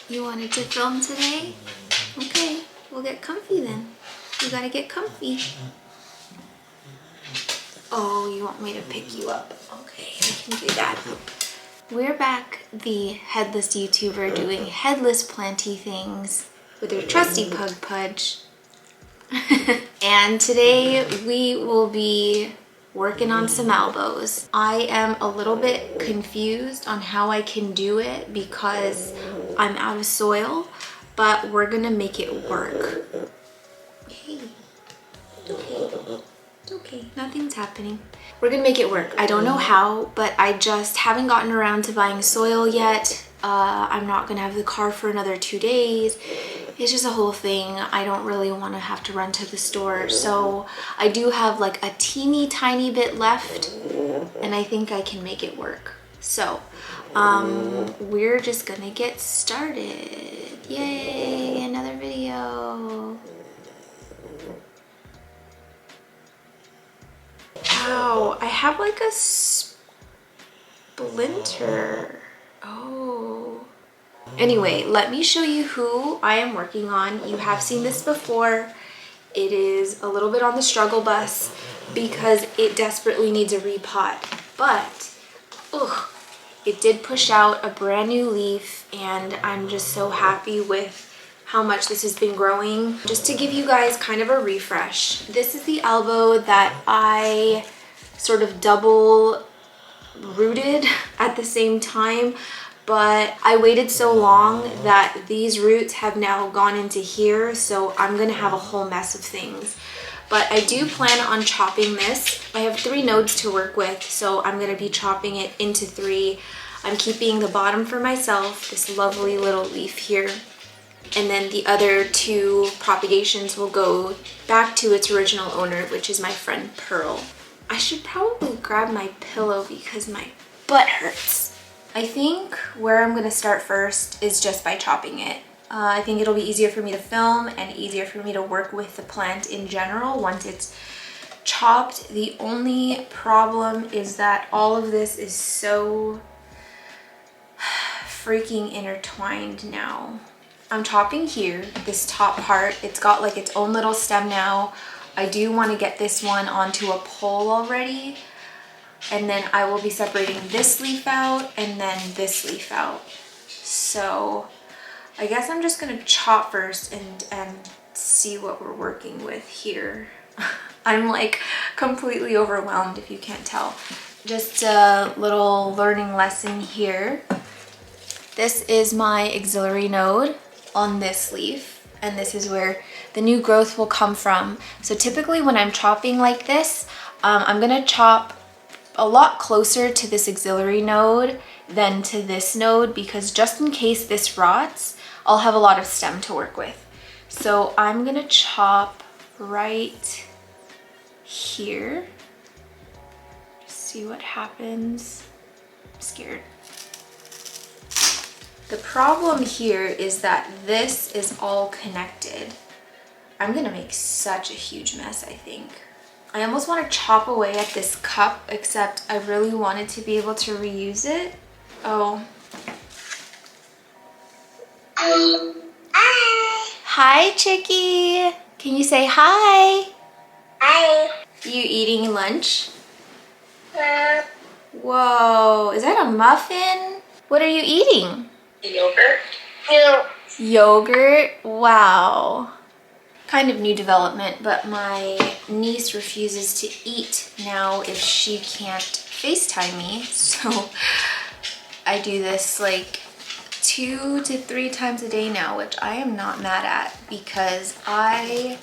You wanted to film today? Okay, we'll get comfy then. You gotta get comfy. Oh, you want me to pick you up? Okay, I can do that. We're back, the headless YouTuber doing headless planty things with your trusty Pug Pudge. And today we will be working on some albos. I am a little bit confused on how I can do it because I'm out of soil, but we're gonna make it work. Hey, it's okay, nothing's happening. We're gonna make it work. I don't know how, but I just haven't gotten around to buying soil yet. I'm not gonna have the car for another 2 days. It's just a whole thing. I don't really want to have to run to the store. So I do have like a teeny tiny bit left and I think I can make it work. So we're just gonna get started. Yay, another video. Wow, I have like a splinter. Oh. Anyway, let me show you who I am working on. You have seen this before. It is a little bit on the struggle bus because it desperately needs a repot. But, it did push out a brand new leaf and I'm just so happy with how much this has been growing. Just to give you guys kind of a refresh, this is the albo that I sort of double rooted at the same time, but I waited so long that these roots have now gone into here, so I'm gonna have a whole mess of things. But I do plan on chopping this. I have 3 nodes to work with, so I'm gonna be chopping it into 3. I'm keeping the bottom for myself, this lovely little leaf here. And then the other 2 propagations will go back to its original owner, which is my friend Pearl. I should probably grab my pillow because my butt hurts. I think where I'm gonna start first is just by chopping it. I think it'll be easier for me to film and easier for me to work with the plant in general once it's chopped. The only problem is that all of this is so freaking intertwined now. I'm chopping here, this top part. It's got like its own little stem now. I do want to get this one onto a pole already. And then I will be separating this leaf out and then this leaf out. So I guess I'm just gonna chop first and see what we're working with here. I'm like completely overwhelmed if you can't tell. Just a little learning lesson here. This is my auxiliary node on this leaf, and this is where the new growth will come from. So typically when I'm chopping like this, I'm gonna chop a lot closer to this auxiliary node than to this node because just in case this rots, I'll have a lot of stem to work with. So I'm gonna chop right here. Just see what happens. I'm scared. The problem here is that this is all connected. I'm gonna make such a huge mess, I think. I almost want to chop away at this cup, except I really wanted to be able to reuse it. Oh. Hi, Chickie. Can you say hi? Hi. You eating lunch? Whoa, is that a muffin? What are you eating? Yogurt. Yogurt? Wow. Kind of new development, but my niece refuses to eat now if she can't FaceTime me. So I do this like 2 to 3 times a day now, which I am not mad at because I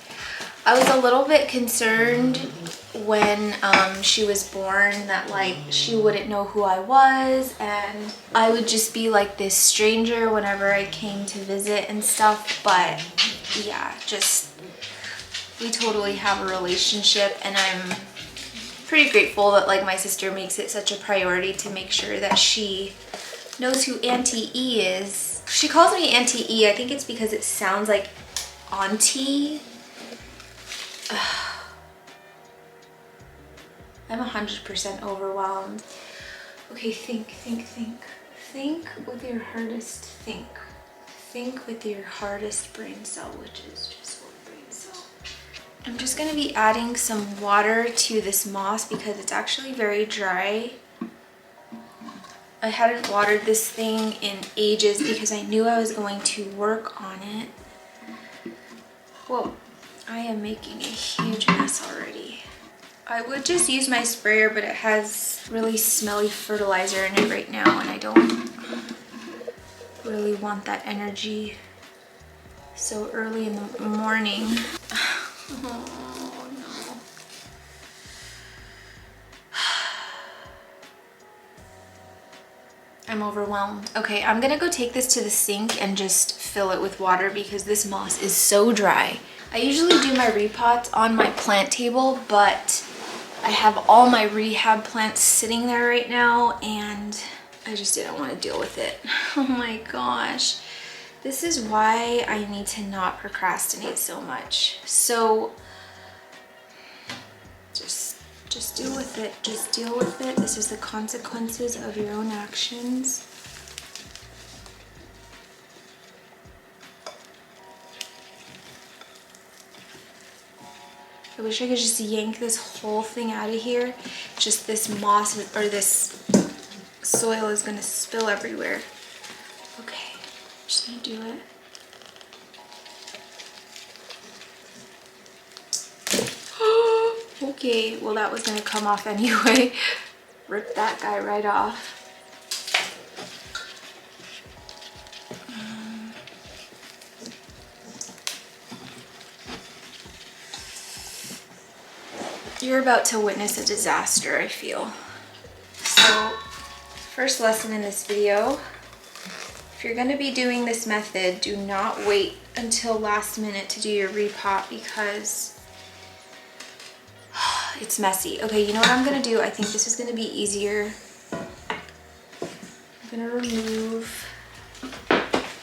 was a little bit concerned when she was born that like she wouldn't know who I was and I would just be like this stranger whenever I came to visit and stuff. But yeah, just we totally have a relationship and I'm pretty grateful that like my sister makes it such a priority to make sure that she knows who Auntie E is. She calls me Auntie E. I think it's because it sounds like auntie. I'm 100% overwhelmed. Okay, think. Think with your hardest think. think with your hardest brain cell, which is just one brain cell. I'm just gonna be adding some water to this moss because it's actually very dry. I hadn't watered this thing in ages because I knew I was going to work on it. Whoa, I am making a huge mess already. I would just use my sprayer, but it has really smelly fertilizer in it right now, and I don't really want that energy so early in the morning. Oh no. I'm overwhelmed. Okay, I'm gonna go take this to the sink and just fill it with water because this moss is so dry. I usually do my repots on my plant table, but I have all my rehab plants sitting there right now and I just didn't want to deal with it. Oh my gosh. This is why I need to not procrastinate so much. So just deal with it. Just deal with it. This is the consequences of your own actions. I wish I could just yank this whole thing out of here. Just this moss or this soil is gonna spill everywhere. Okay, I'm just gonna do it. Okay, well that was gonna come off anyway. Rip that guy right off. You're about to witness a disaster, I feel. So, first lesson in this video, if you're gonna be doing this method, do not wait until last minute to do your repot because it's messy. Okay, you know what I'm gonna do? I think this is gonna be easier. I'm gonna remove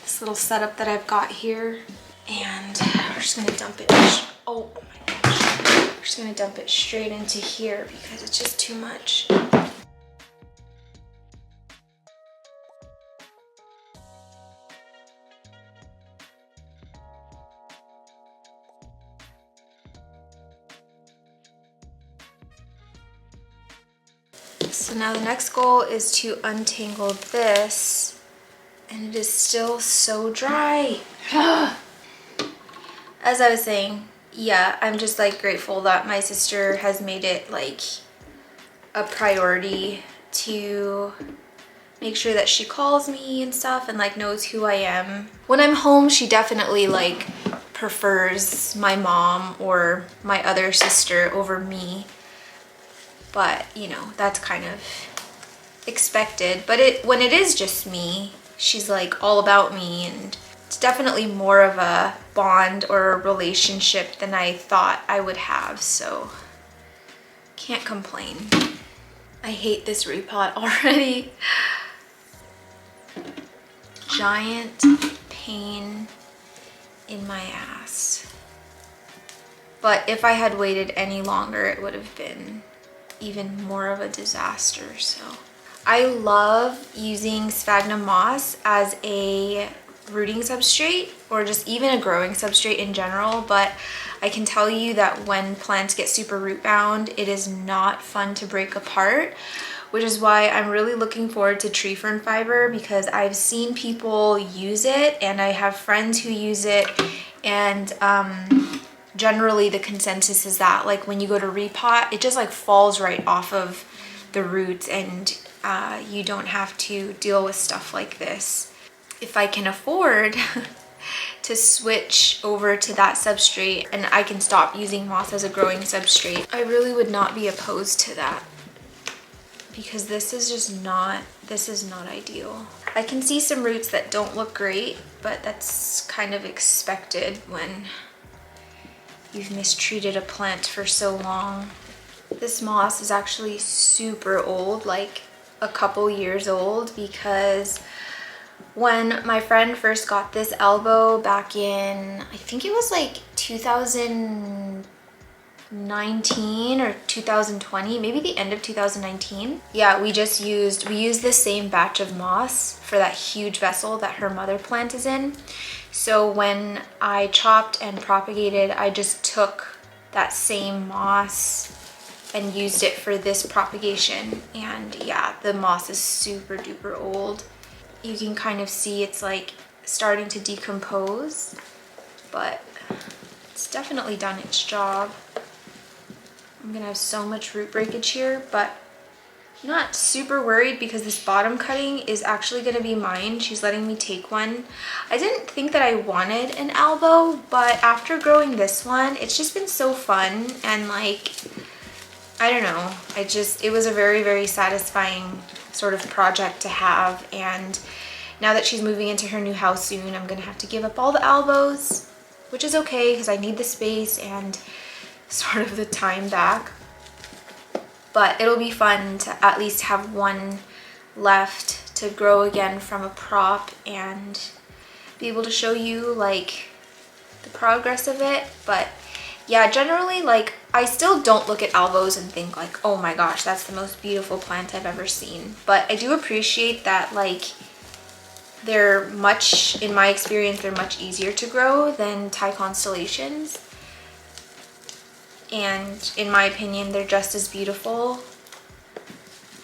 this little setup that I've got here and we're just gonna dump it. Oh my gosh. We're just gonna dump it straight into here because it's just too much. So now the next goal is to untangle this, and it is still so dry. As I was saying, yeah, I'm just like grateful that my sister has made it like a priority to make sure that she calls me and stuff and like knows who I am. When I'm home, she definitely like prefers my mom or my other sister over me. But, you know, that's kind of expected. But when it is just me, she's like all about me, and it's definitely more of a bond or a relationship than I thought I would have, so can't complain. I hate this repot already. Giant pain in my ass. But if I had waited any longer, it would have been even more of a disaster. So I love using sphagnum moss as a rooting substrate or just even a growing substrate in general, but I can tell you that when plants get super root bound, it is not fun to break apart, which is why I'm really looking forward to tree fern fiber because I've seen people use it and I have friends who use it, and generally the consensus is that like when you go to repot, it just like falls right off of the roots and you don't have to deal with stuff like this. If I can afford to switch over to that substrate and I can stop using moss as a growing substrate, I really would not be opposed to that because this is not ideal. I can see some roots that don't look great, but that's kind of expected when you've mistreated a plant for so long. This moss is actually super old, like a couple years old, because when my friend first got this albo back in, I think it was like 2000, 2019 or 2020, maybe the end of 2019. Yeah, we used the same batch of moss for that huge vessel that her mother plant is in. So when I chopped and propagated, I just took that same moss and used it for this propagation. And yeah, the moss is super duper old. You can kind of see it's like starting to decompose, but it's definitely done its job. I'm gonna have so much root breakage here, but I'm not super worried because this bottom cutting is actually gonna be mine. She's letting me take one. I didn't think that I wanted an albo, but after growing this one, it's just been so fun, and like, I don't know, it was a very, very satisfying sort of project to have. And now that she's moving into her new house soon, I'm gonna have to give up all the albos, which is okay because I need the space and sort of the time back. But it'll be fun to at least have one left to grow again from a prop and be able to show you like the progress of it. But yeah, generally, like, I still don't look at albos and think like, oh my gosh, that's the most beautiful plant I've ever seen. But I do appreciate that, like, they're much, in my experience, they're much easier to grow than Thai constellations. And in my opinion, they're just as beautiful.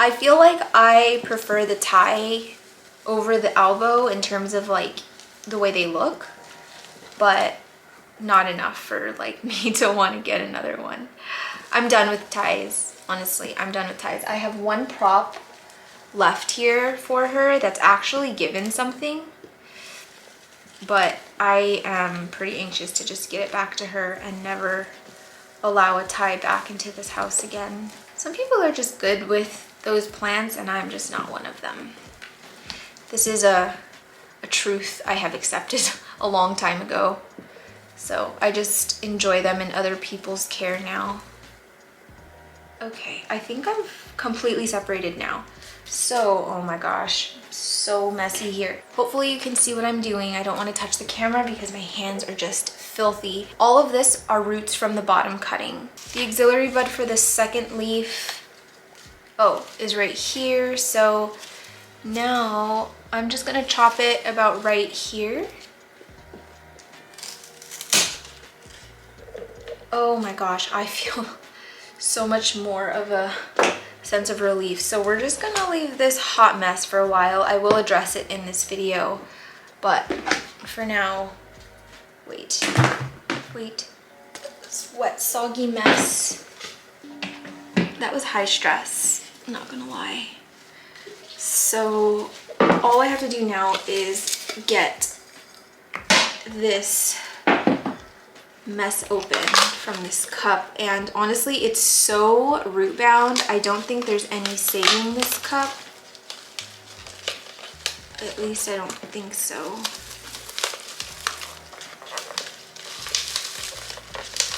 I feel like I prefer the Thai over the albo in terms of like the way they look, but not enough for like me to want to get another one. I'm done with Thais, honestly. I'm done with Thais. I have one prop left here for her that's actually given something, but I am pretty anxious to just get it back to her and never allow a Thai back into this house again. Some people are just good with those plants and I'm just not one of them. This is a truth I have accepted a long time ago. So I just enjoy them in other people's care now. Okay, I think I'm completely separated now. So, oh my gosh, so messy here. Hopefully you can see what I'm doing. I don't want to touch the camera because my hands are just filthy. All of this are roots from the bottom cutting. The auxiliary bud for the second leaf, is right here. So now I'm just gonna chop it about right here. Oh my gosh, I feel so much more of a sense of relief. So we're just gonna leave this hot mess for a while. I will address it in this video, but for now, wait, this wet, soggy mess. That was high stress, I'm not gonna lie. So all I have to do now is get this mess open from this cup, and honestly it's so root bound. I don't think there's any saving this cup. At least I don't think so.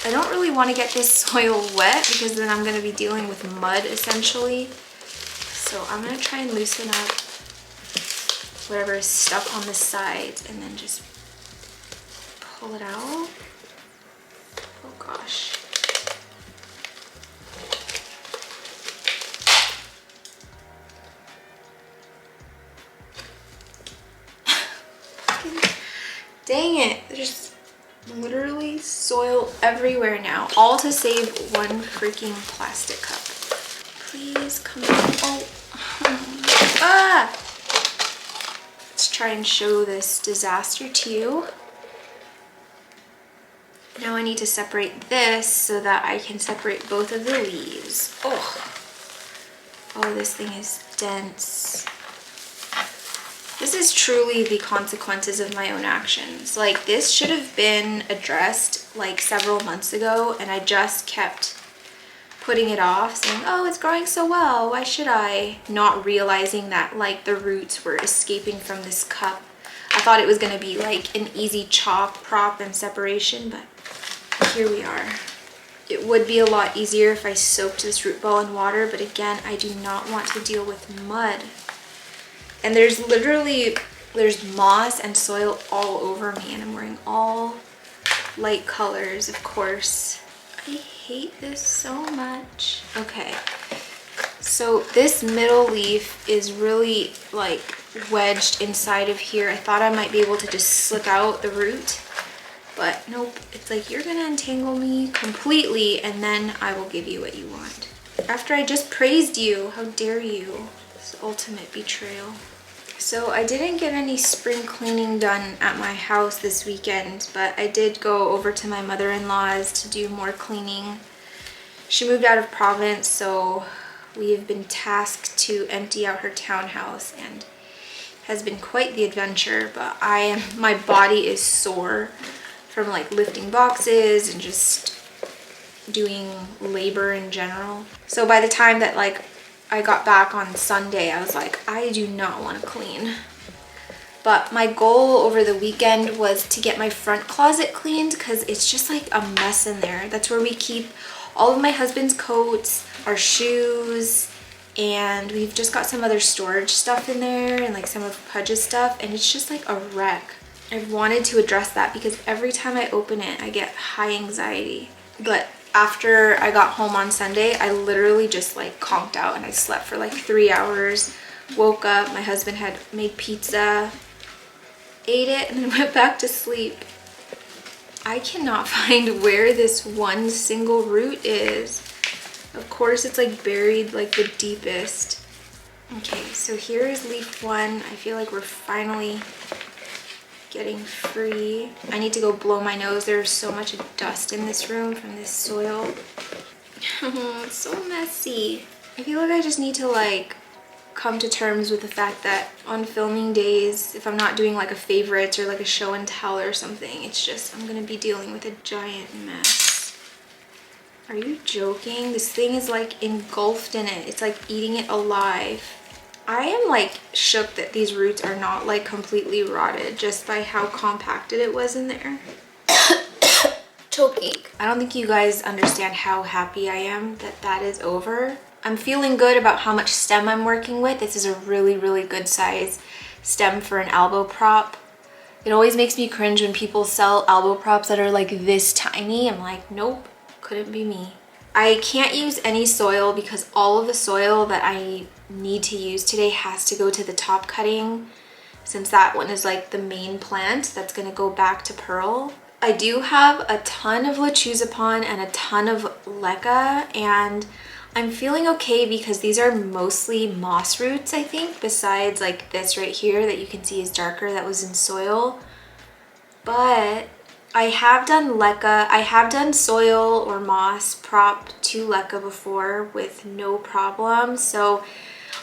I don't really want to get this soil wet because then I'm going to be dealing with mud essentially. So I'm going to try and loosen up whatever is stuck on the sides and then just pull it out. Oh gosh. Dang it, there's literally soil everywhere now, all to save one freaking plastic cup. Please come on. Ah! Let's try and show this disaster to you. Now I need to separate this so that I can separate both of the leaves. Oh, this thing is dense. This is truly the consequences of my own actions. Like, this should have been addressed like several months ago, and I just kept putting it off, saying, oh, it's growing so well, why should I? Not realizing that like the roots were escaping from this cup. I thought it was gonna be like an easy chop, prop, and separation, but here we are. It would be a lot easier if I soaked this root ball in water, but again, I do not want to deal with mud. And there's moss and soil all over me, and I'm wearing all light colors, of course. I hate this so much. Okay, so this middle leaf is really like wedged inside of here. I thought I might be able to just slip out the root, but nope. It's like, you're gonna entangle me completely and then I will give you what you want. After I just praised you, how dare you? It's the ultimate betrayal. So I didn't get any spring cleaning done at my house this weekend, but I did go over to my mother-in-law's to do more cleaning. She moved out of province, so we have been tasked to empty out her townhouse, and has been quite the adventure, but my body is sore from like lifting boxes and just doing labor in general. So by the time that like I got back on Sunday, I was like, I do not want to clean. But my goal over the weekend was to get my front closet cleaned because it's just like a mess in there. That's where we keep all of my husband's coats, our shoes, and we've just got some other storage stuff in there and like some of Pudge's stuff, and it's just like a wreck. I've wanted to address that because every time I open it, I get high anxiety. But after I got home on Sunday, I literally just like conked out and I slept for like 3 hours. Woke up, my husband had made pizza, ate it, and then went back to sleep. I cannot find where this one single root is. Of course, it's like buried like the deepest. Okay, so here is leaf one. I feel like we're finally getting free. I need to go blow my nose. There's so much dust in this room from this soil. It's so messy. I feel like I just need to like come to terms with the fact that on filming days, if I'm not doing like a favorite or like a show and tell or something, it's just I'm gonna be dealing with a giant mess. Are you joking? This thing is like engulfed in it. It's like eating it alive. I am like shook that these roots are not like completely rotted just by how compacted it was in there. Choking. I don't think you guys understand how happy I am that that is over. I'm feeling good about how much stem I'm working with. This is a really, really good size stem for an albo prop. It always makes me cringe when people sell albo props that are like this tiny. I'm like, nope, couldn't be me. I can't use any soil because all of the soil that I need to use today has to go to the top cutting, since that one is like the main plant that's going to go back to pearl. I do have a ton of lechuzapon and a ton of leca, and I'm feeling okay because these are mostly moss roots, I think, besides like this right here that you can see is darker that was in soil. But I have done leca, I have done soil or moss prop to leca before with no problem. So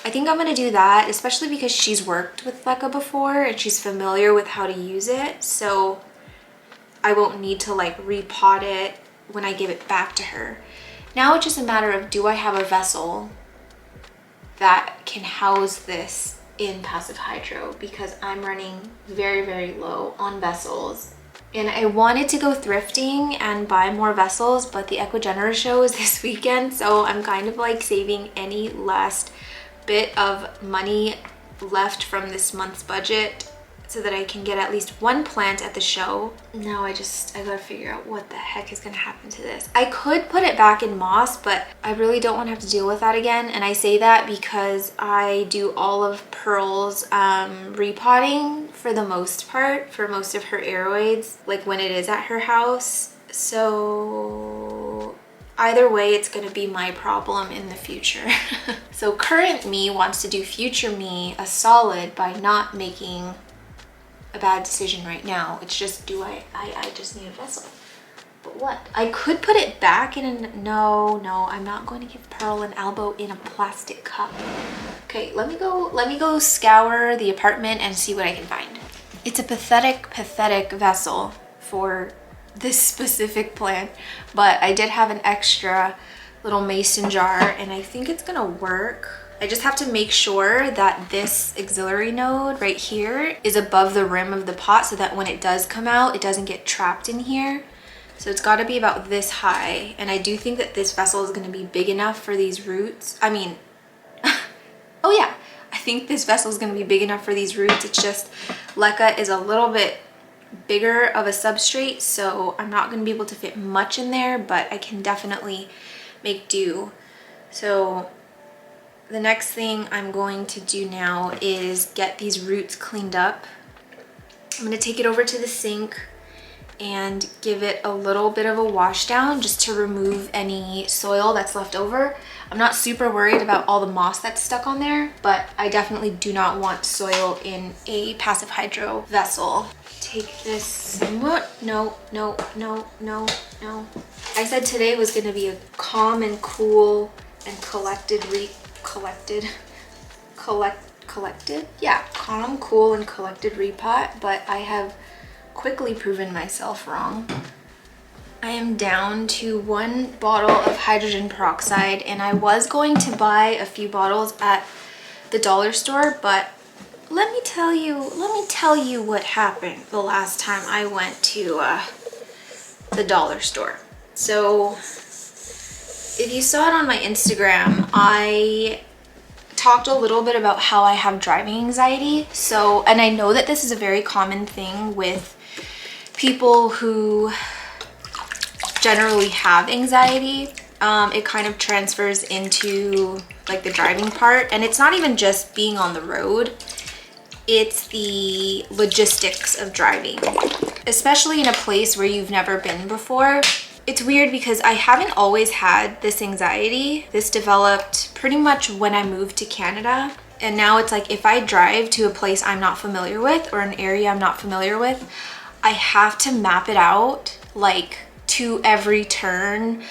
I think I'm gonna do that, especially because she's worked with leca before and she's familiar with how to use it. So I won't need to like repot it when I give it back to her. Now it's just a matter of, do I have a vessel that can house this in passive hydro, because I'm running very, very low on vessels. And I wanted to go thrifting and buy more vessels, but the Equigener show is this weekend, so I'm kind of like saving any last bit of money left from this month's budget so that I can get at least one plant at the show. Now I gotta figure out what the heck is gonna happen to this. I could put it back in moss, but I really don't want to have to deal with that again. And I say that because I do all of Pearl's repotting for the most part, for most of her aeroids, like when it is at her house. So either way, it's gonna be my problem in the future. So current me wants to do future me a solid by not making a bad decision right now. It's just, I just need a vessel. But what? I could put it back in a, no, I'm not going to give Pearl an albo in a plastic cup. Okay, let me go scour the apartment and see what I can find. It's a pathetic vessel for this specific plant, but I did have an extra little mason jar and I think it's gonna work. I just have to make sure that this auxiliary node right here is above the rim of the pot so that when it does come out, it doesn't get trapped in here. So it's got to be about this high. And I do think that this vessel is going to be big enough for these roots. I mean, oh yeah, I think this vessel is going to be big enough for these roots. It's just leca is a little bit bigger of a substrate, so I'm not going to be able to fit much in there, but I can definitely make do. So the next thing I'm going to do now is get these roots cleaned up. I'm going to take it over to the sink and give it a little bit of a wash down just to remove any soil that's left over. I'm not super worried about all the moss that's stuck on there, but I definitely do not want soil in a passive hydro vessel. Take this, no. I said today was gonna be a calm and cool and calm, cool, and collected repot, but I have quickly proven myself wrong. I am down to 1 bottle of hydrogen peroxide, and I was going to buy a few bottles at the dollar store, but let me tell you what happened the last time I went to the dollar store. So if you saw it on my Instagram, I talked a little bit about how I have driving anxiety. So, and I know that this is a very common thing with people who generally have anxiety. It kind of transfers into like the driving part, and it's not even just being on the road, it's the logistics of driving, especially in a place where you've never been before. It's weird because I haven't always had this anxiety. This developed pretty much when I moved to Canada. And now it's like if I drive to a place I'm not familiar with or an area I'm not familiar with, I have to map it out like to every turn.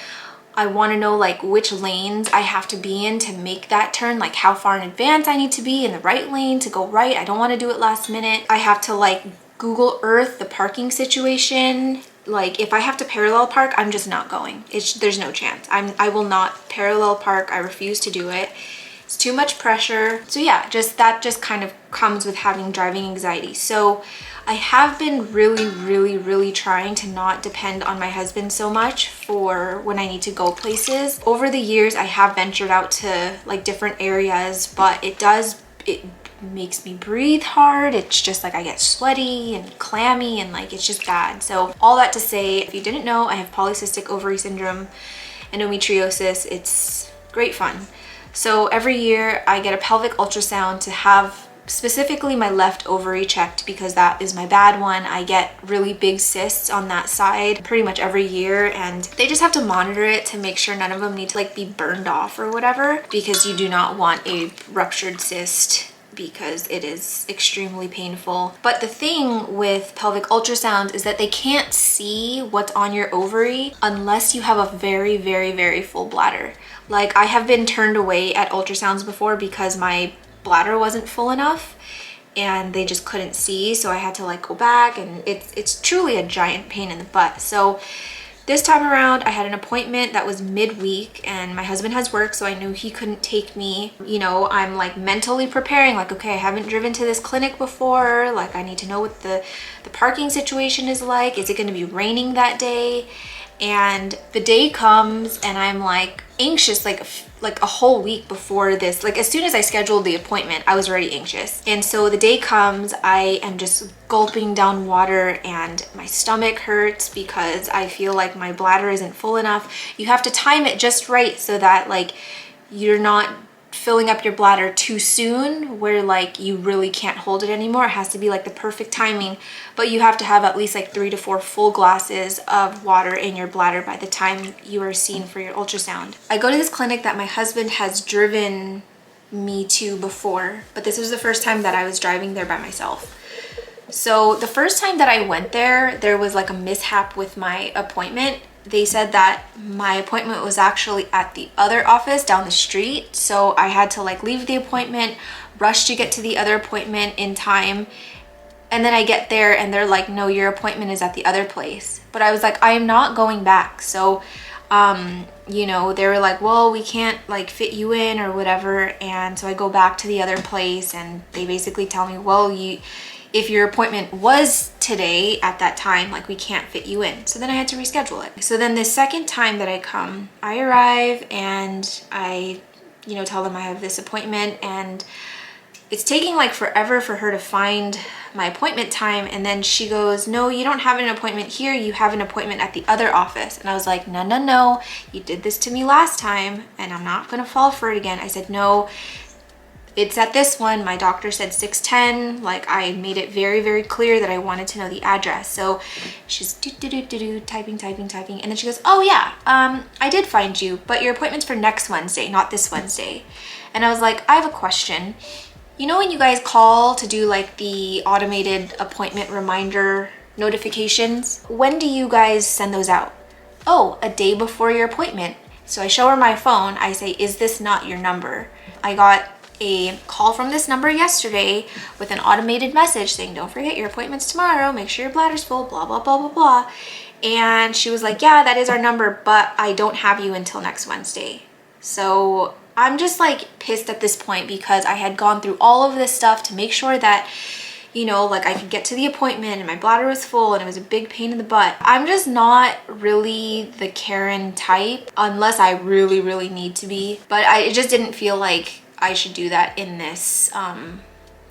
I want to know like which lanes I have to be in to make that turn, like how far in advance I need to be in the right lane to go right. I don't want to do it last minute. I have to like Google Earth the parking situation. Like if I have to parallel park, I'm just not going. There's no chance. I will not parallel park. I refuse to do it. It's too much pressure. So yeah, that just kind of comes with having driving anxiety. So I have been really trying to not depend on my husband so much for when I need to go places. Over the years, I have ventured out to like different areas, but it makes me breathe hard. It's just like I get sweaty and clammy and like it's just bad. So all that to say, if you didn't know, I have polycystic ovary syndrome, endometriosis. It's great fun. So every year I get a pelvic ultrasound to have specifically my left ovary checked because that is my bad one. I get really big cysts on that side pretty much every year, and they just have to monitor it to make sure none of them need to like be burned off or whatever, because you do not want a ruptured cyst because it is extremely painful. But the thing with pelvic ultrasound is that they can't see what's on your ovary unless you have a very full bladder. Like I have been turned away at ultrasounds before because my bladder wasn't full enough and they just couldn't see, so I had to like go back, and it's truly a giant pain in the butt. So this time around I had an appointment that was midweek, and my husband has work, so I knew he couldn't take me. You know, I'm like mentally preparing, like, okay, I haven't driven to this clinic before, like I need to know what the parking situation is like. Is it going to be raining that day? And the day comes and I'm like anxious like a whole week before this. Like as soon as I scheduled the appointment, I was already anxious. And so the day comes, I am just gulping down water and my stomach hurts because I feel like my bladder isn't full enough. You have to time it just right so that like you're not filling up your bladder too soon where like you really can't hold it anymore. It has to be like the perfect timing, but you have to have at least like 3 to 4 full glasses of water in your bladder by the time you are seen for your ultrasound. I go to this clinic that my husband has driven me to before, but this was the first time that I was driving there by myself. So the first time that I went there, there was like a mishap with my appointment. They said that my appointment was actually at the other office down the street. So I had to like leave the appointment, rush to get to the other appointment in time. And then I get there and they're like, no, your appointment is at the other place. But I was like, I am not going back. So, you know, they were like, well, we can't like fit you in or whatever. And so I go back to the other place and they basically tell me, well, if your appointment was today at that time, like we can't fit you in. So then I had to reschedule it. So then the second time that I come, I arrive and I, you know, tell them I have this appointment, and it's taking like forever for her to find my appointment time. And then she goes, no, you don't have an appointment here. You have an appointment at the other office. And I was like, no, no, no, you did this to me last time and I'm not gonna fall for it again. I said, no, it's at this one. My doctor said 610. Like, I made it very, very clear that I wanted to know the address. So she's typing. And then she goes, oh yeah, I did find you, but your appointment's for next Wednesday, not this Wednesday. And I was like, I have a question. You know when you guys call to do like the automated appointment reminder notifications? When do you guys send those out? Oh, a day before your appointment. So I show her my phone. I say, is this not your number? I got a call from this number yesterday with an automated message saying, don't forget your appointment's tomorrow. Make sure your bladder's full, blah, blah, blah, blah, blah. And she was like, yeah, that is our number, but I don't have you until next Wednesday. So I'm just like pissed at this point because I had gone through all of this stuff to make sure that, you know, like I could get to the appointment and my bladder was full and it was a big pain in the butt. I'm just not really the Karen type unless I really, really need to be. But it just didn't feel like I should do that in this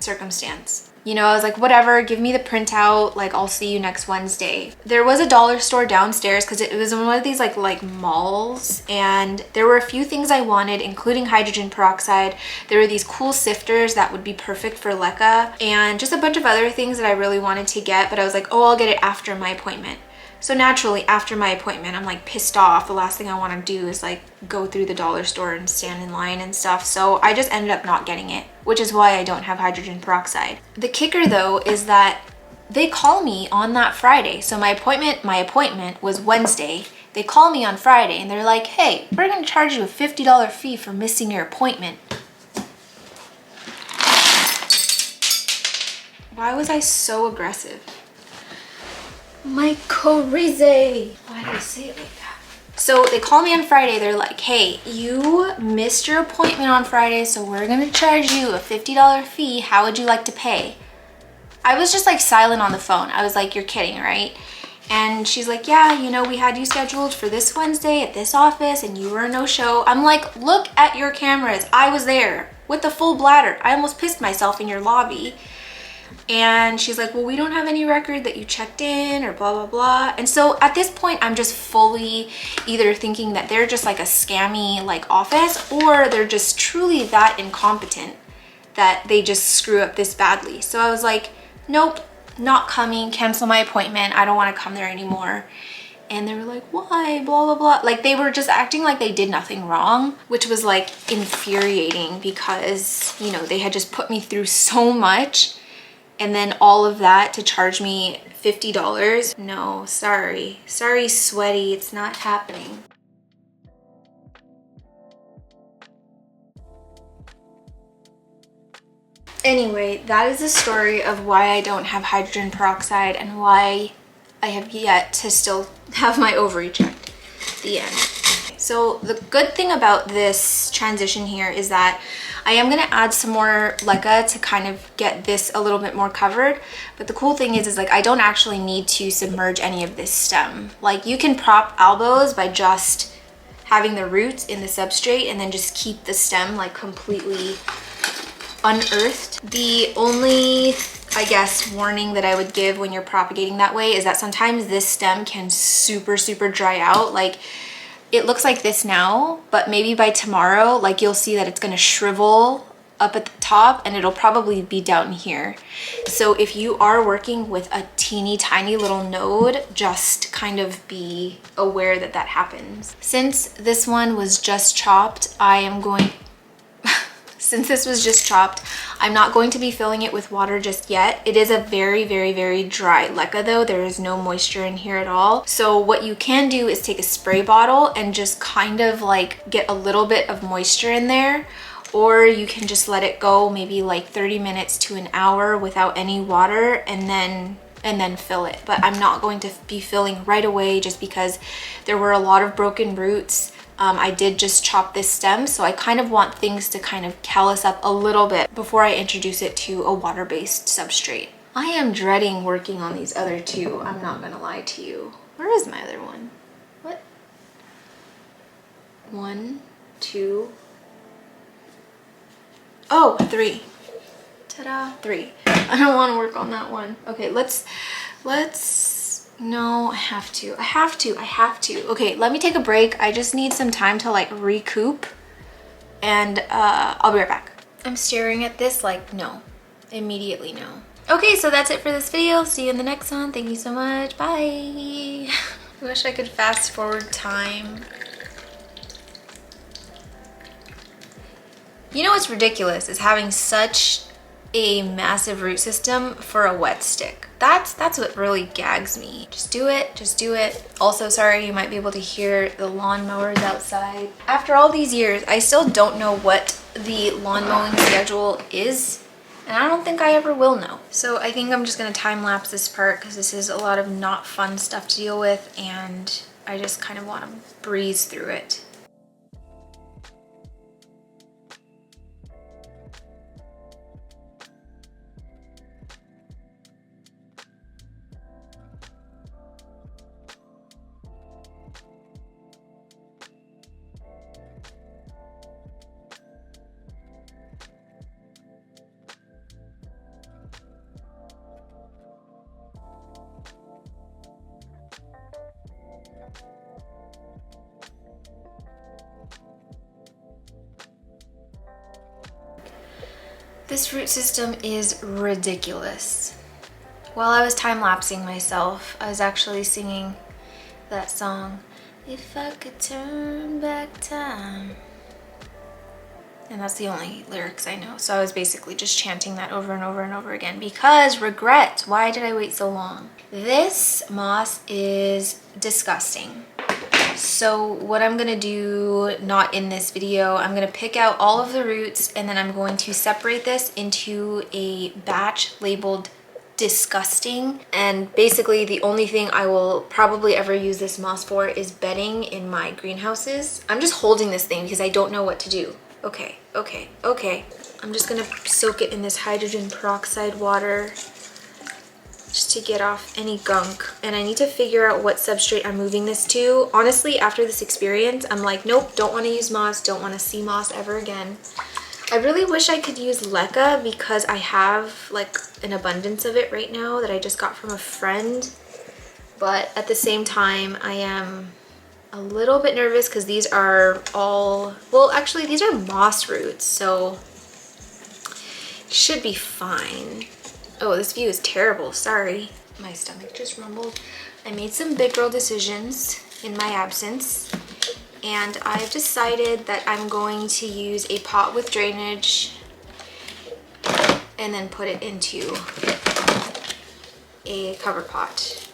circumstance. You know, I was like, whatever, give me the printout, like I'll see you next Wednesday. There was a dollar store downstairs because it was in one of these like malls, and there were a few things I wanted, including hydrogen peroxide. There were these cool sifters that would be perfect for LECA, and just a bunch of other things that I really wanted to get, but I was like, oh, I'll get it after my appointment. So naturally, after my appointment, I'm like pissed off. The last thing I want to do is like go through the dollar store and stand in line and stuff. So I just ended up not getting it, which is why I don't have hydrogen peroxide. The kicker though is that they call me on that Friday. So my appointment was Wednesday. They call me on Friday and they're like, hey, we're going to charge you a $50 fee for missing your appointment. Why was I so aggressive? My crazy. Why did I say it like that? So they call me on Friday. They're like, hey, you missed your appointment on Friday, so we're gonna charge you a $50 fee. How would you like to pay? I was just like silent on the phone. I was like, you're kidding, right? And she's like, yeah, you know, we had you scheduled for this Wednesday at this office and you were a no-show. I'm like, look at your cameras. I was there with the full bladder. I almost pissed myself in your lobby. And she's like, well, we don't have any record that you checked in or blah, blah, blah. And so at this point, I'm just fully either thinking that they're just like a scammy like office, or they're just truly that incompetent that they just screw up this badly. So I was like, nope, not coming, cancel my appointment. I don't want to come there anymore. And they were like, why, blah, blah, blah. Like they were just acting like they did nothing wrong, which was like infuriating because, you know, they had just put me through so much. And then all of that to charge me $50? No, sorry. Sorry, sweaty, it's not happening. Anyway, that is the story of why I don't have hydrogen peroxide and why I have yet to still have my ovary checked. The end. So the good thing about this transition here is that I am going to add some more LECA to kind of get this a little bit more covered. But the cool thing is like I don't actually need to submerge any of this stem. Like you can prop albos by just having the roots in the substrate and then just keep the stem like completely unearthed. The only, I guess, warning that I would give when you're propagating that way is that sometimes this stem can super dry out. Like it looks like this now, but maybe by tomorrow, like you'll see that it's gonna shrivel up at the top and it'll probably be down here. So if you are working with a teeny tiny little node, just kind of be aware that that happens. Since this one was just chopped, since this was just chopped, I'm not going to be filling it with water just yet. It is a very dry LECA though. There is no moisture in here at all. So what you can do is take a spray bottle and just kind of like get a little bit of moisture in there, or you can just let it go maybe like 30 minutes to an hour without any water and then fill it. But I'm not going to be filling right away just because there were a lot of broken roots. I did just chop this stem, so I kind of want things to kind of callus up a little bit before I introduce it to a water-based substrate. I am dreading working on these other two, I'm not gonna lie to you. Where is my other one? What? 1, 2. Oh, 3. Ta-da, 3. I don't want to work on that one. Okay, let's, no, I have to. Okay, let me take a break. I just need some time to like recoup and I'll be right back. I'm staring at this like, no, immediately no. Okay, so that's it for this video. See you in the next one. Thank you so much. Bye. I wish I could fast forward time. You know what's ridiculous is having such a massive root system for a wet stick. That's what really gags me. Just do it, just do it. Also, sorry, you might be able to hear the lawnmowers outside. After all these years, I still don't know what the lawn mowing schedule is, and I don't think I ever will know. So I think I'm just gonna time lapse this part because this is a lot of not fun stuff to deal with, and I just kind of want to breeze through it. This root system is ridiculous. While I was time-lapsing myself, I was actually singing that song, If I Could Turn Back Time. And that's the only lyrics I know. So I was basically just chanting that over and over and over again because regret. Why did I wait so long? This moss is disgusting. So what I'm gonna do, not in this video, I'm gonna pick out all of the roots and then I'm going to separate this into a batch labeled disgusting. And basically the only thing I will probably ever use this moss for is bedding in my greenhouses. I'm just holding this thing because I don't know what to do. Okay. I'm just gonna soak it in this hydrogen peroxide water just to get off any gunk. And I need to figure out what substrate I'm moving this to. Honestly, after this experience, I'm like, nope, don't want to use moss, don't want to see moss ever again. I really wish I could use leca because I have like an abundance of it right now that I just got from a friend. But at the same time, I am a little bit nervous because these are all, well, actually these are moss roots, so it should be fine. Oh, this view is terrible, sorry. My stomach just rumbled. I made some big girl decisions in my absence, and I've decided that I'm going to use a pot with drainage and then put it into a cover pot.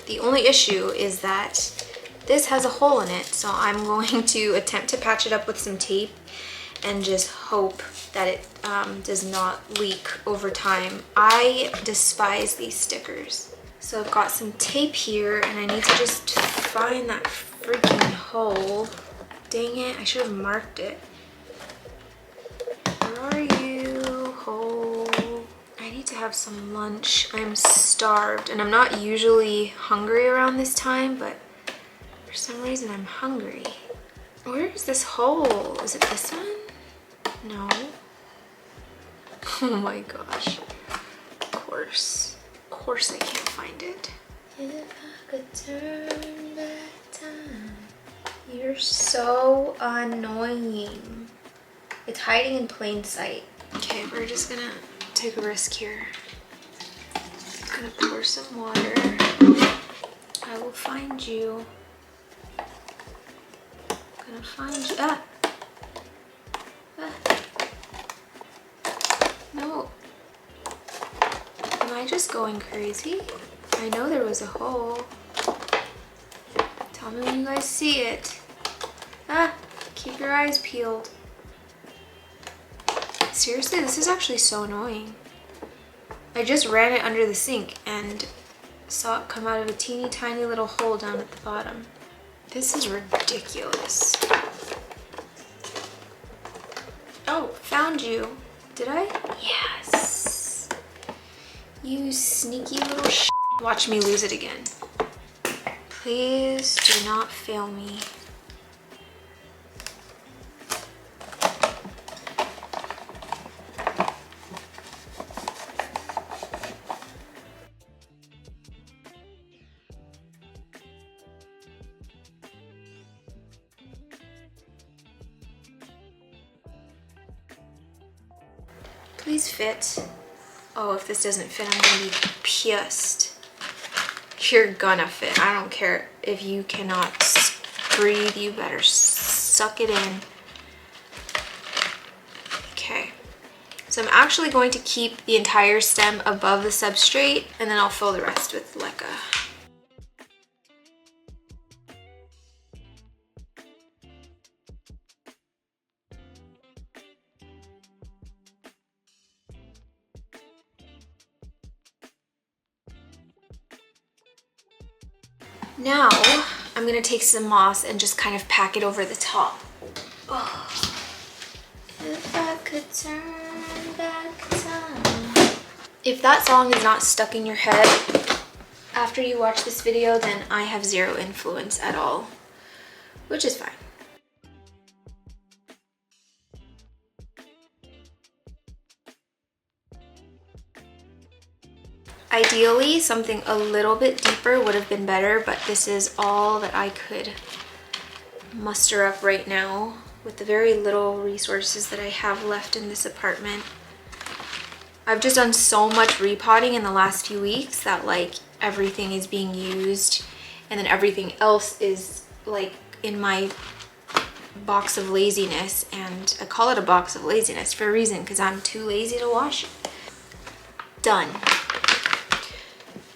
The only issue is that this has a hole in it, so I'm going to attempt to patch it up with some tape and just hope that it does not leak over time. I despise these stickers. So I've got some tape here and I need to just find that freaking hole. Dang it, I should have marked it. Where are you, hole? I need to have some lunch. I'm starved and I'm not usually hungry around this time, but for some reason I'm hungry. Where is this hole? Is it this one? No. Oh my gosh. Of course I can't find it. If I could turn back time. You're so annoying. It's hiding in plain sight. Okay, we're just gonna take a risk here. I'm gonna pour some water. I will find you. I'm gonna find you. Ah! No. Am I just going crazy? I know there was a hole. Tell me when you guys see it. Ah, keep your eyes peeled. Seriously, this is actually so annoying. I just ran it under the sink and saw it come out of a teeny tiny little hole down at the bottom. This is ridiculous. Oh, found you. Did I? Yes. You sneaky little sh**. Watch me lose it again. Please do not fail me. Please fit. Oh, if this doesn't fit, I'm gonna be pissed. You're gonna fit. I don't care if you cannot breathe, you better suck it in. Okay. So I'm actually going to keep the entire stem above the substrate, and then I'll fill the rest with leca. Now, I'm gonna take some moss and just kind of pack it over the top. Oh. If I could turn back time. If that song is not stuck in your head after you watch this video, then I have zero influence at all, which is fine. Ideally, something a little bit deeper would have been better, but this is all that I could muster up right now with the very little resources that I have left in this apartment. I've just done so much repotting in the last few weeks that like everything is being used, and then everything else is like in my box of laziness, and I call it a box of laziness for a reason because I'm too lazy to wash it. Done.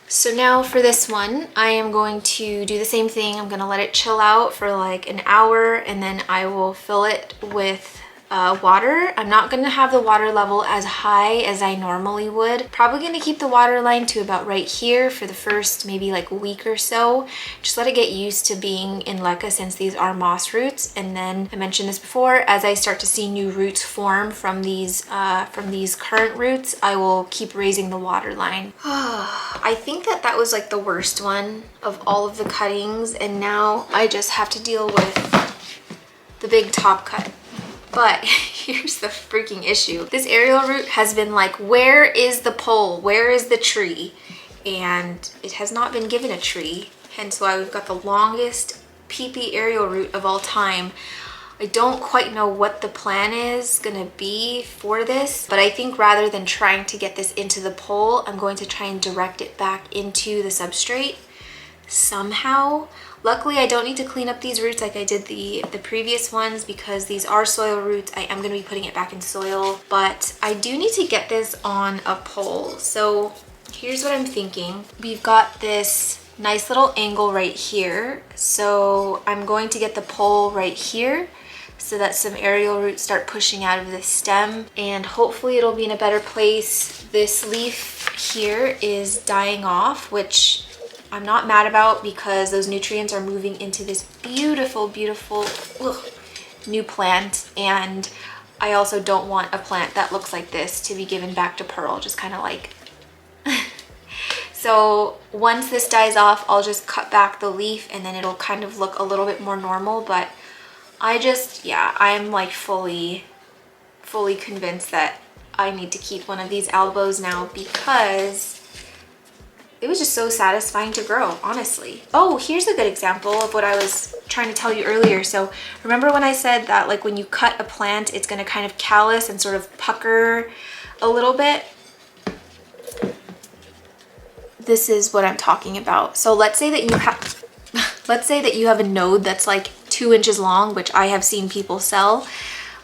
So now for this one, I am going to do the same thing. I'm gonna let it chill out for like an hour, and then I will fill it with water. I'm not gonna have the water level as high as I normally would. Probably gonna keep the water line to about right here for the first maybe like week or so. Just let it get used to being in leca since these are moss roots. And then I mentioned this before, as I start to see new roots form from these current roots, I will keep raising the water line. I think that was like the worst one of all of the cuttings, and now I just have to deal with the big top cut. But here's the freaking issue. This aerial root has been like, where is the pole? Where is the tree? And it has not been given a tree. Hence why we've got the longest PP aerial root of all time. I don't quite know what the plan is gonna be for this, but I think rather than trying to get this into the pole, I'm going to try and direct it back into the substrate somehow. Luckily, I don't need to clean up these roots like I did the previous ones because these are soil roots. I am going to be putting it back in soil, but I do need to get this on a pole. So here's what I'm thinking. We've got this nice little angle right here. So I'm going to get the pole right here so that some aerial roots start pushing out of the stem, and hopefully it'll be in a better place. This leaf here is dying off, which I'm not mad about because those nutrients are moving into this beautiful, beautiful new plant. And I also don't want a plant that looks like this to be given back to Pearl, just kind of like. So once this dies off, I'll just cut back the leaf and then it'll kind of look a little bit more normal. But I'm like fully convinced that I need to keep one of these albos now because it was just so satisfying to grow, honestly. Oh, here's a good example of what I was trying to tell you earlier. So remember when I said that like when you cut a plant, it's gonna kind of callus and sort of pucker a little bit? This is what I'm talking about. So let's say that you have a node that's like 2 inches long, which I have seen people sell.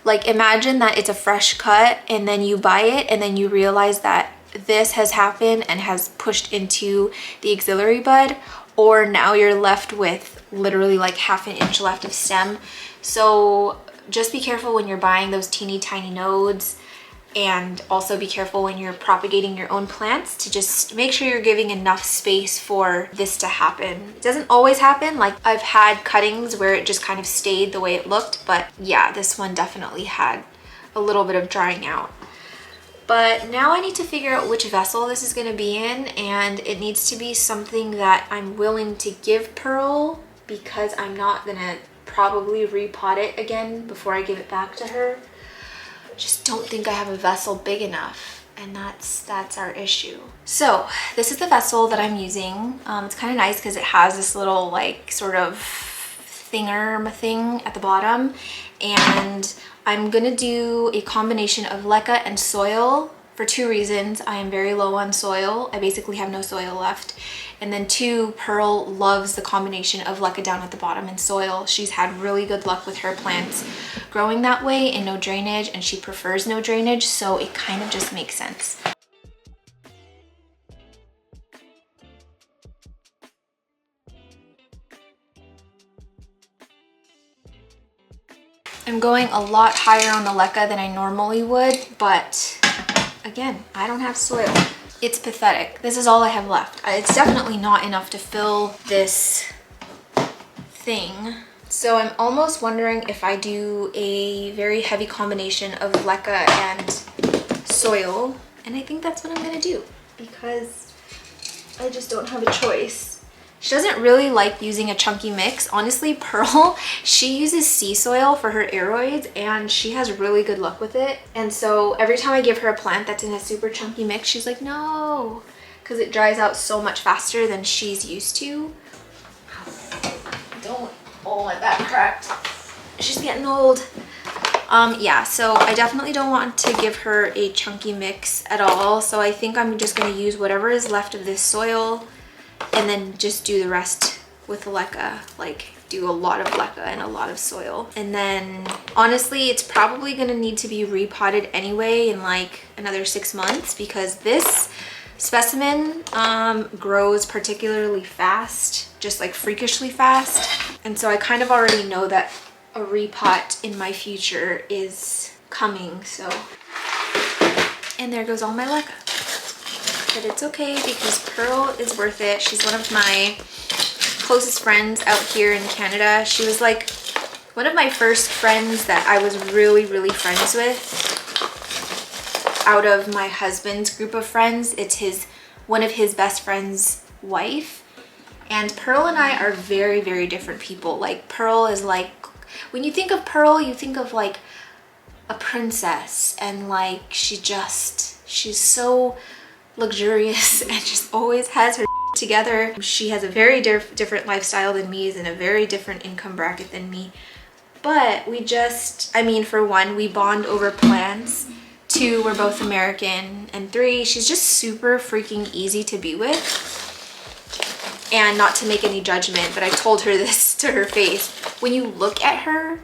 Like imagine that it's a fresh cut and then you buy it and then you realize that this has happened and has pushed into the auxiliary bud, or now you're left with literally like half an inch left of stem. So just be careful when you're buying those teeny tiny nodes, and also be careful when you're propagating your own plants to just make sure you're giving enough space for this to happen. It doesn't always happen. Like I've had cuttings where it just kind of stayed the way it looked, but yeah, this one definitely had a little bit of drying out. But now I need to figure out which vessel this is gonna be in, and it needs to be something that I'm willing to give Pearl because I'm not gonna probably repot it again before I give it back to her. Just don't think I have a vessel big enough, and that's our issue. So this is the vessel that I'm using. It's kind of nice because it has this little like sort of thing at the bottom, and I'm gonna do a combination of leca and soil for 2 reasons. I am very low on soil. I basically have no soil left. And then 2, Pearl loves the combination of leca down at the bottom and soil. She's had really good luck with her plants growing that way and no drainage, and she prefers no drainage, so it kind of just makes sense. I'm going a lot higher on the leca than I normally would, but again, I don't have soil. It's pathetic. This is all I have left. It's definitely not enough to fill this thing. So I'm almost wondering if I do a very heavy combination of leca and soil. And I think that's what I'm gonna do because I just don't have a choice. She doesn't really like using a chunky mix. Honestly, Pearl, she uses sea soil for her aeroids and she has really good luck with it. And so every time I give her a plant that's in a super chunky mix, she's like, no, because it dries out so much faster than she's used to. Don't, oh, my back cracked. She's getting old. Yeah, so I definitely don't want to give her a chunky mix at all. So I think I'm just gonna use whatever is left of this soil and then just do the rest with the leca, like do a lot of leca and a lot of soil. And then honestly, it's probably gonna need to be repotted anyway in like another 6 months because this specimen grows particularly fast, just like freakishly fast. And so I kind of already know that a repot in my future is coming, so. And there goes all my leca. But it's okay because Pearl is worth it. She's one of my closest friends out here in Canada. She was like one of my first friends that I was really, really friends with. Out of my husband's group of friends, it's one of his best friend's wife. And Pearl and I are very, very different people. Like Pearl is like, when you think of Pearl, you think of like a princess, and like she's so luxurious and just always has her together. She has a very different lifestyle than me, is in a very different income bracket than me. But we just, I mean, for one, we bond over plants. 2, we're both American. And 3, she's just super freaking easy to be with. And not to make any judgment, but I told her this to her face. When you look at her,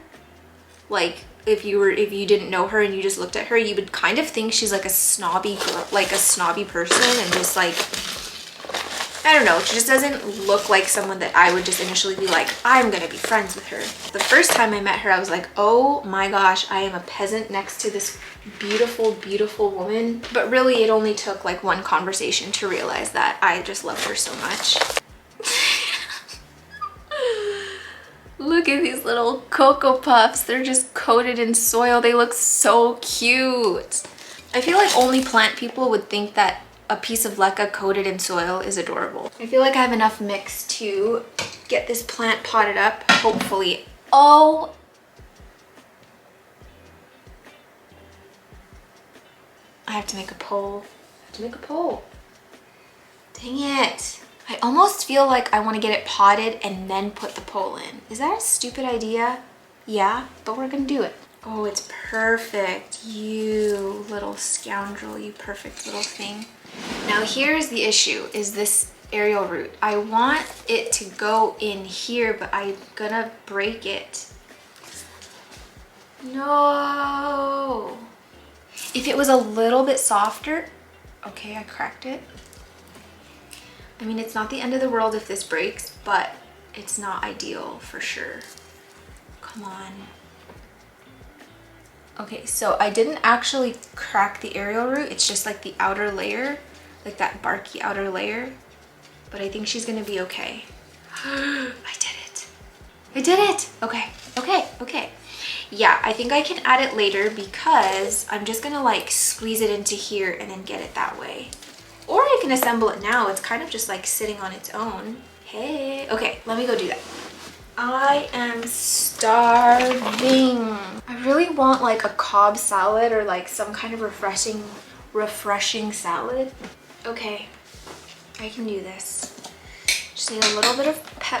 like if you didn't know her and you just looked at her, you would kind of think she's like a snobby girl, like a snobby person, and just like, I don't know, she just doesn't look like someone that I would just initially be like, I'm gonna be friends with her. The first time I met her, I was like, oh my gosh, I am a peasant next to this beautiful, beautiful woman. But really, it only took like one conversation to realize that I just love her so much. Look at these little Cocoa Puffs. They're just coated in soil. They look so cute. I feel like only plant people would think that a piece of leca coated in soil is adorable. I feel like I have enough mix to get this plant potted up, hopefully. Oh! I have to make a poll. Dang it. I almost feel like I want to get it potted and then put the pole in. Is that a stupid idea? Yeah, but we're gonna do it. Oh, it's perfect. You little scoundrel, you perfect little thing. Now here's the issue, is this aerial root. I want it to go in here, but I'm gonna break it. No. If it was a little bit softer, okay, I cracked it. I mean, it's not the end of the world if this breaks, but it's not ideal for sure. Come on. Okay, so I didn't actually crack the aerial root. It's just like the outer layer, like that barky outer layer. But I think she's gonna be okay. I did it. I did it. Okay, okay, okay. Yeah, I think I can add it later because I'm just gonna like squeeze it into here and then get it that way. Or I can assemble it now. It's kind of just like sitting on its own. Hey, okay, let me go do that. I am starving. I really want like a Cobb salad or like some kind of refreshing salad. Okay, I can do this. Just need a little bit of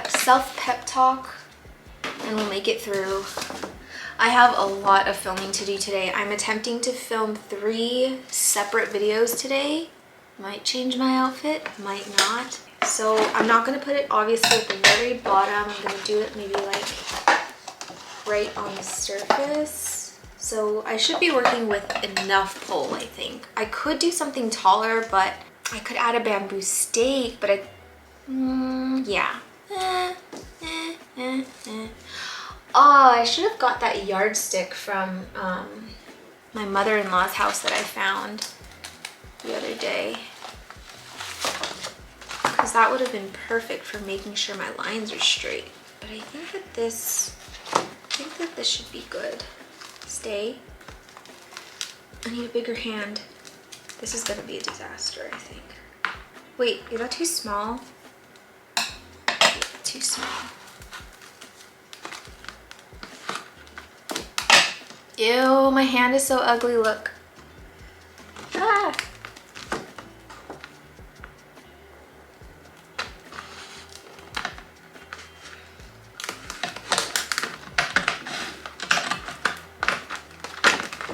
self-pep talk. and we'll make it through. I have a lot of filming to do today. I'm attempting to film 3 separate videos today. Might change my outfit, might not. So I'm not gonna put it obviously at the very bottom. I'm gonna do it maybe like right on the surface. So I should be working with enough pull, I think. I could do something taller, but I could add a bamboo stake, but yeah. Oh, I should have got that yardstick from my mother-in-law's house that I found the other day. Because that would have been perfect for making sure my lines are straight. But I think that this should be good. Stay. I need a bigger hand. This is gonna be a disaster, I think. Wait, is that too small? Too small. Ew, my hand is so ugly, look. Ah.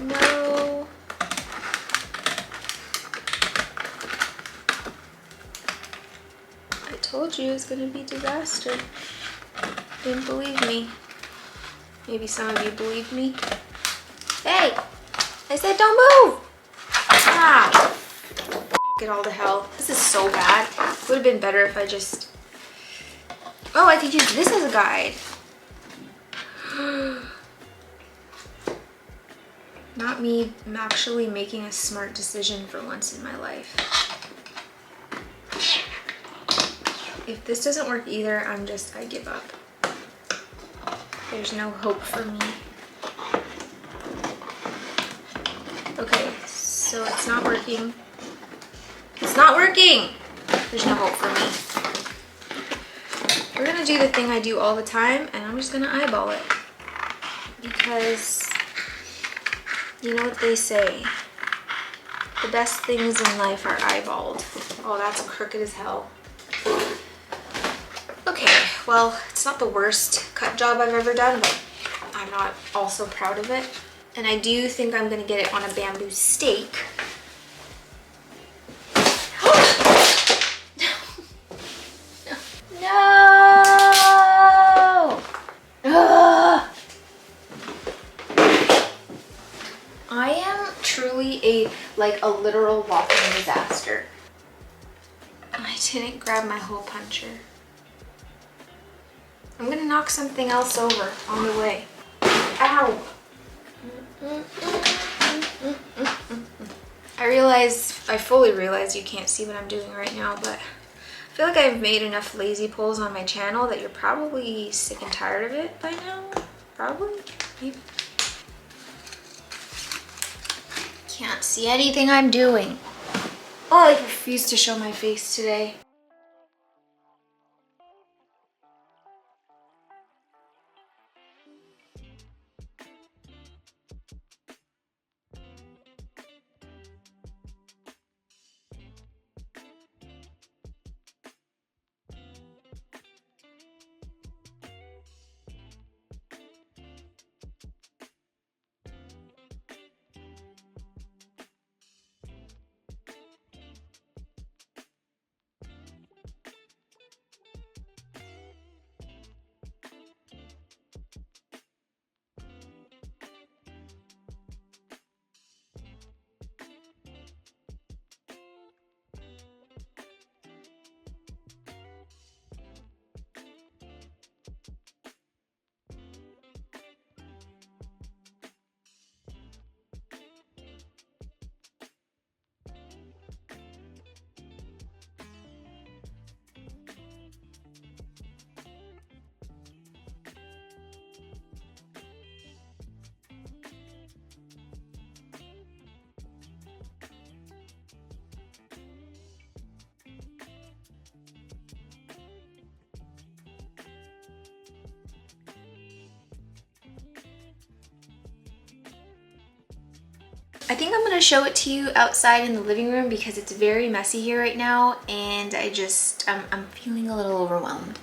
No. I told you it was gonna be a disaster. Didn't believe me. Maybe some of you believed me. Hey! I said don't move! Ah! Get all to hell. This is so bad. It would have been better if I just... Oh, I could use this as a guide. Not me actually making a smart decision for once in my life. If this doesn't work either, I give up. There's no hope for me. Okay, so it's not working. It's not working! There's no hope for me. We're gonna do the thing I do all the time, and I'm just gonna eyeball it. Because, you know what they say, the best things in life are eyeballed. Oh, that's crooked as hell. Okay, well, it's not the worst cut job I've ever done, but I'm not also proud of it. And I do think I'm gonna get it on a bamboo stake. No! Ugh. I am truly a literal walking disaster. I didn't grab my hole puncher. I'm gonna knock something else over on the way. Ow! I fully realize you can't see what I'm doing right now, but I feel like I've made enough lazy pulls on my channel that you're probably sick and tired of it by now. Probably, maybe. Can't see anything I'm doing. Oh, I refuse to show my face today. I think I'm gonna show it to you outside in the living room because it's very messy here right now and I'm feeling a little overwhelmed.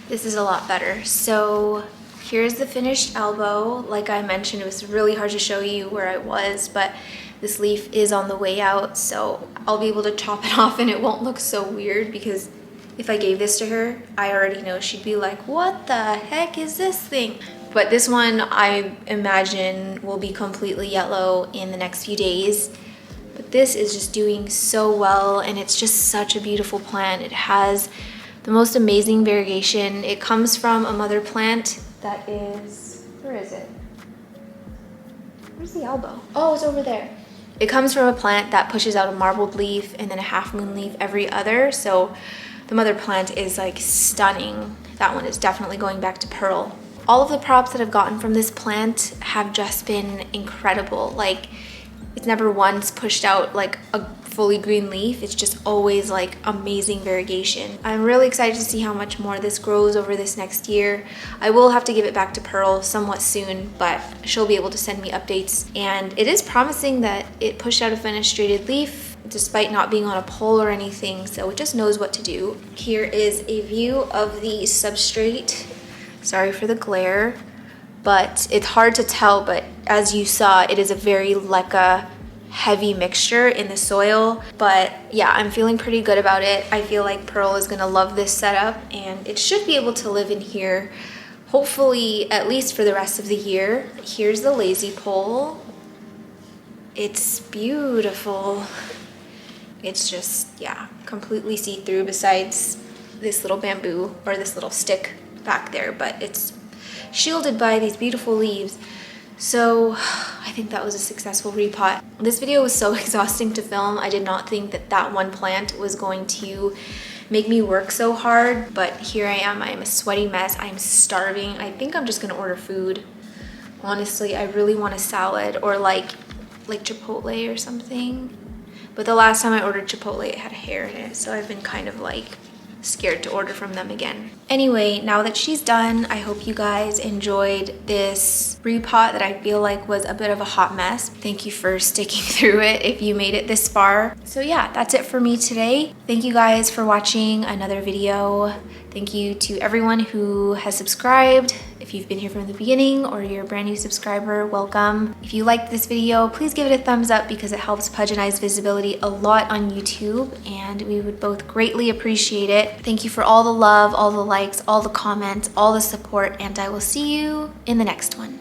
This is a lot better. So Here's the finished elbow. Like I mentioned, it was really hard to show you where I was, but this leaf is on the way out, so I'll be able to chop it off and it won't look so weird, because if I gave this to her, I already know she'd be like, what the heck is this thing? But this one I imagine will be completely yellow in the next few days. But this is just doing so well, and it's just such a beautiful plant. It has the most amazing variegation. It comes from a mother plant that is, where is it? Where's the elbow? Oh, it's over there. It comes from a plant that pushes out a marbled leaf and then a half moon leaf every other. So the mother plant is like stunning. That one is definitely going back to pearl. All of the props that I've gotten from this plant have just been incredible. Like, it's never once pushed out like a fully green leaf. It's just always like amazing variegation. I'm really excited to see how much more this grows over this next year. I will have to give it back to Pearl somewhat soon, but she'll be able to send me updates. And it is promising that it pushed out a fenestrated leaf despite not being on a pole or anything, so it just knows what to do. Here is a view of the substrate. Sorry for the glare, but it's hard to tell, but as you saw, it is a very leca heavy mixture in the soil. But yeah, I'm feeling pretty good about it. I feel like Pearl is gonna love this setup, and it should be able to live in here, hopefully at least for the rest of the year. Here's the lazy pole. It's beautiful. It's just, yeah, completely see-through besides this little bamboo or this little stick back there, but it's shielded by these beautiful leaves. So I think that was a successful repot. This video was so exhausting to film. I did not think that that one plant was going to make me work so hard, but here I am. I am a sweaty mess. I'm starving. I think I'm just gonna order food. Honestly, I really want a salad or like Chipotle or something. But the last time I ordered Chipotle, it had hair in it, so I've been kind of like scared to order from them again. Anyway, now that she's done, I hope you guys enjoyed this repot that I feel like was a bit of a hot mess. Thank you for sticking through it if you made it this far. So yeah, that's it for me today. Thank you guys for watching another video. Thank you to everyone who has subscribed. If you've been here from the beginning or you're a brand new subscriber, welcome. If you liked this video, please give it a thumbs up because it helps Pudge and I's visibility a lot on YouTube, and we would both greatly appreciate it. Thank you for all the love, all the likes, all the comments, all the support, and I will see you in the next one.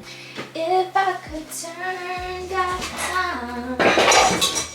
If I could turn back time.